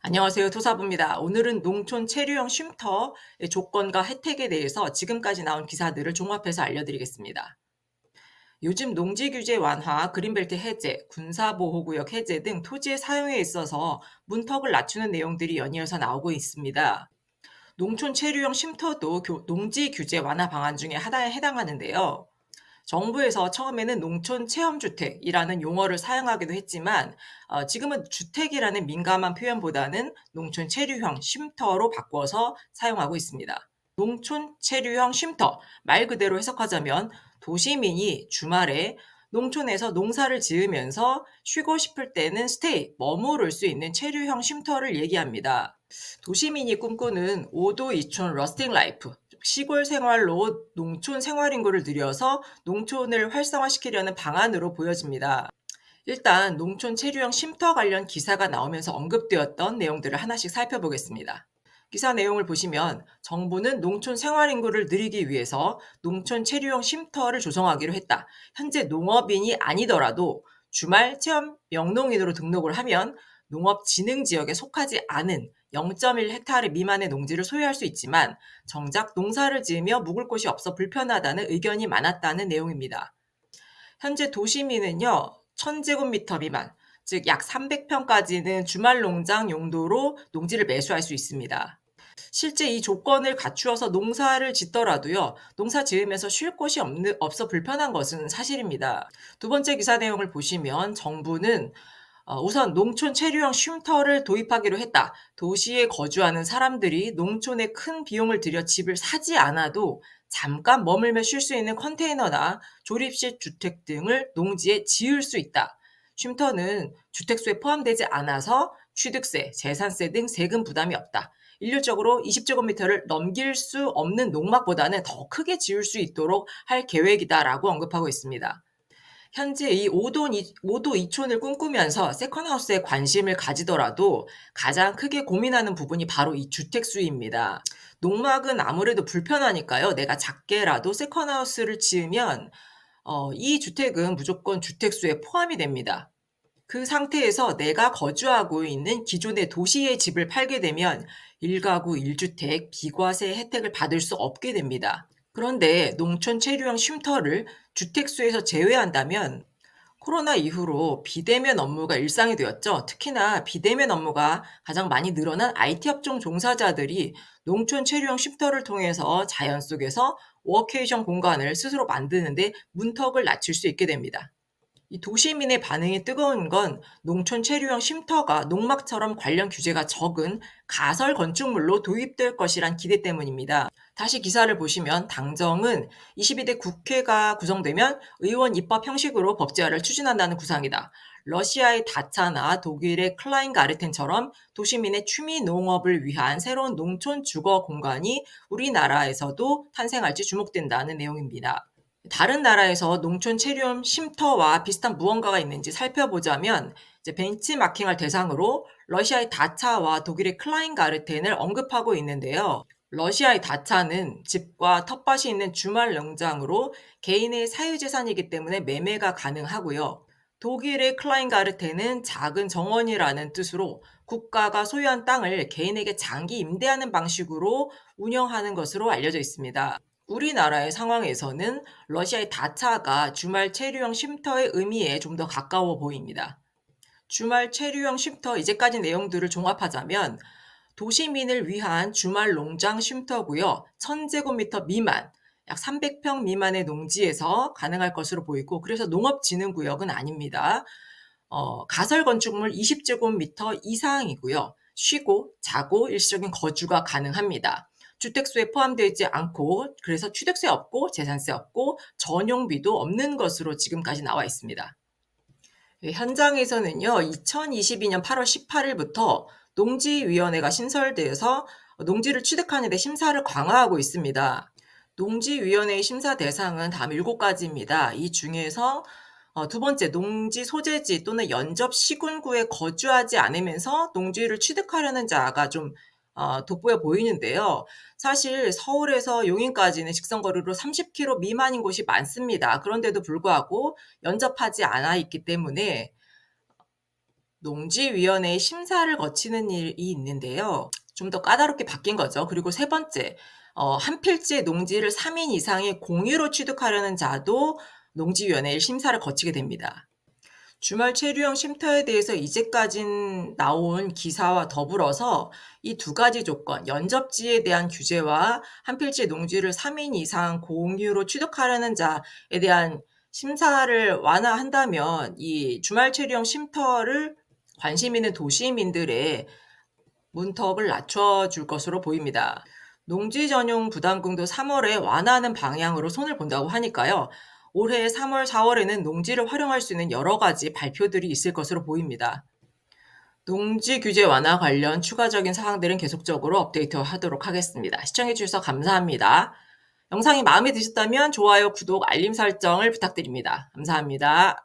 안녕하세요. 토사부입니다. 오늘은 농촌 체류형 쉼터의 조건과 혜택에 대해서 지금까지 나온 기사들을 종합해서 알려드리겠습니다. 요즘 농지 규제 완화, 그린벨트 해제, 군사보호구역 해제 등 토지의 사용에 있어서 문턱을 낮추는 내용들이 연이어서 나오고 있습니다. 농촌 체류형 쉼터도 농지 규제 완화 방안 중에 하나에 해당하는데요. 정부에서 처음에는 농촌 체험주택이라는 용어를 사용하기도 했지만 지금은 주택이라는 민감한 표현보다는 농촌 체류형 쉼터로 바꿔서 사용하고 있습니다. 농촌 체류형 쉼터, 말 그대로 해석하자면 도시민이 주말에 농촌에서 농사를 지으면서 쉬고 싶을 때는 스테이, 머무를 수 있는 체류형 쉼터를 얘기합니다. 도시민이 꿈꾸는 5도 이촌 러스팅 라이프, 시골 생활로 농촌 생활 인구를 늘려서 농촌을 활성화시키려는 방안으로 보여집니다. 일단 농촌 체류형 쉼터 관련 기사가 나오면서 언급되었던 내용들을 하나씩 살펴보겠습니다. 기사 내용을 보시면 정부는 농촌 생활 인구를 늘리기 위해서 농촌 체류형 쉼터를 조성하기로 했다. 현재 농업인이 아니더라도 주말 체험 영농인으로 등록을 하면 농업진흥지역에 속하지 않은 0.1헥타르 미만의 농지를 소유할 수 있지만 정작 농사를 지으며 묵을 곳이 없어 불편하다는 의견이 많았다는 내용입니다. 현재 도시민은요, 1000제곱미터 미만, 즉 약 300평까지는 주말 농장 용도로 농지를 매수할 수 있습니다. 실제 이 조건을 갖추어서 농사를 짓더라도요, 농사 지으면서 쉴 곳이 없어 불편한 것은 사실입니다. 두 번째 기사 내용을 보시면 정부는 우선 농촌 체류형 쉼터를 도입하기로 했다. 도시에 거주하는 사람들이 농촌에 큰 비용을 들여 집을 사지 않아도 잠깐 머물며 쉴 수 있는 컨테이너나 조립식 주택 등을 농지에 지을 수 있다. 쉼터는 주택수에 포함되지 않아서 취득세, 재산세 등 세금 부담이 없다. 일률적으로 20제곱미터를 넘길 수 없는 농막보다는 더 크게 지을 수 있도록 할 계획이다라고 언급하고 있습니다. 현재 이 5도 2촌을 꿈꾸면서 세컨하우스에 관심을 가지더라도 가장 크게 고민하는 부분이 바로 이 주택수입니다. 농막은 아무래도 불편하니까요. 내가 작게라도 세컨하우스를 지으면 이 주택은 무조건 주택수에 포함이 됩니다. 그 상태에서 내가 거주하고 있는 기존의 도시의 집을 팔게 되면 1가구 1주택 비과세 혜택을 받을 수 없게 됩니다. 그런데 농촌 체류형 쉼터를 주택수에서 제외한다면 코로나 이후로 비대면 업무가 일상이 되었죠. 특히나 비대면 업무가 가장 많이 늘어난 IT 업종 종사자들이 농촌 체류형 쉼터를 통해서 자연 속에서 워케이션 공간을 스스로 만드는데 문턱을 낮출 수 있게 됩니다. 이 도시민의 반응이 뜨거운 건 농촌 체류형 쉼터가 농막처럼 관련 규제가 적은 가설 건축물로 도입될 것이란 기대 때문입니다. 다시 기사를 보시면 당정은 22대 국회가 구성되면 의원 입법 형식으로 법제화를 추진한다는 구상이다. 러시아의 다차나 독일의 클라인가르텐처럼 도시민의 취미 농업을 위한 새로운 농촌 주거 공간이 우리나라에서도 탄생할지 주목된다는 내용입니다. 다른 나라에서 농촌 체류형 쉼터와 비슷한 무언가가 있는지 살펴보자면 이제 벤치마킹을 대상으로 러시아의 다차와 독일의 클라인가르텐을 언급하고 있는데요. 러시아의 다차는 집과 텃밭이 있는 주말 농장으로 개인의 사유재산이기 때문에 매매가 가능하고요. 독일의 클라인가르텐은 작은 정원이라는 뜻으로 국가가 소유한 땅을 개인에게 장기 임대하는 방식으로 운영하는 것으로 알려져 있습니다. 우리나라의 상황에서는 러시아의 다차가 주말 체류형 쉼터의 의미에 좀 더 가까워 보입니다. 주말 체류형 쉼터 이제까지 내용들을 종합하자면 도시민을 위한 주말 농장 쉼터고요. 1000제곱미터 미만, 약 300평 미만의 농지에서 가능할 것으로 보이고 그래서 농업진흥구역은 아닙니다. 가설 건축물 20제곱미터 이상이고요. 쉬고 자고 일시적인 거주가 가능합니다. 주택수에 포함되지 않고 그래서 취득세 없고 재산세 없고 전용비도 없는 것으로 지금까지 나와 있습니다. 현장에서는요, 2022년 8월 18일부터 농지위원회가 신설되어서 농지를 취득하는 데 심사를 강화하고 있습니다. 농지위원회의 심사 대상은 다음 7가지입니다. 이 중에서 두 번째, 농지 소재지 또는 연접 시군구에 거주하지 않으면서 농지를 취득하려는 자가 좀 돋보여 보이는데요. 사실 서울에서 용인까지는 직선거리로 30km 미만인 곳이 많습니다. 그런데도 불구하고 연접하지 않아 있기 때문에 농지위원회의 심사를 거치는 일이 있는데요. 좀 더 까다롭게 바뀐 거죠. 그리고 세 번째, 한 필지의 농지를 3인 이상의 공유로 취득하려는 자도 농지위원회의 심사를 거치게 됩니다. 주말 체류형 쉼터에 대해서 이제까지 나온 기사와 더불어서 이 두 가지 조건, 연접지에 대한 규제와 한 필지 농지를 3인 이상 공유로 취득하려는 자에 대한 심사를 완화한다면 이 주말 체류형 쉼터를 관심 있는 도시민들의 문턱을 낮춰줄 것으로 보입니다. 농지 전용 부담금도 3월에 완화하는 방향으로 손을 본다고 하니까요. 올해 3월, 4월에는 농지를 활용할 수 있는 여러 가지 발표들이 있을 것으로 보입니다. 농지 규제 완화 관련 추가적인 사항들은 계속적으로 업데이트하도록 하겠습니다. 시청해주셔서 감사합니다. 영상이 마음에 드셨다면 좋아요, 구독, 알림 설정을 부탁드립니다. 감사합니다.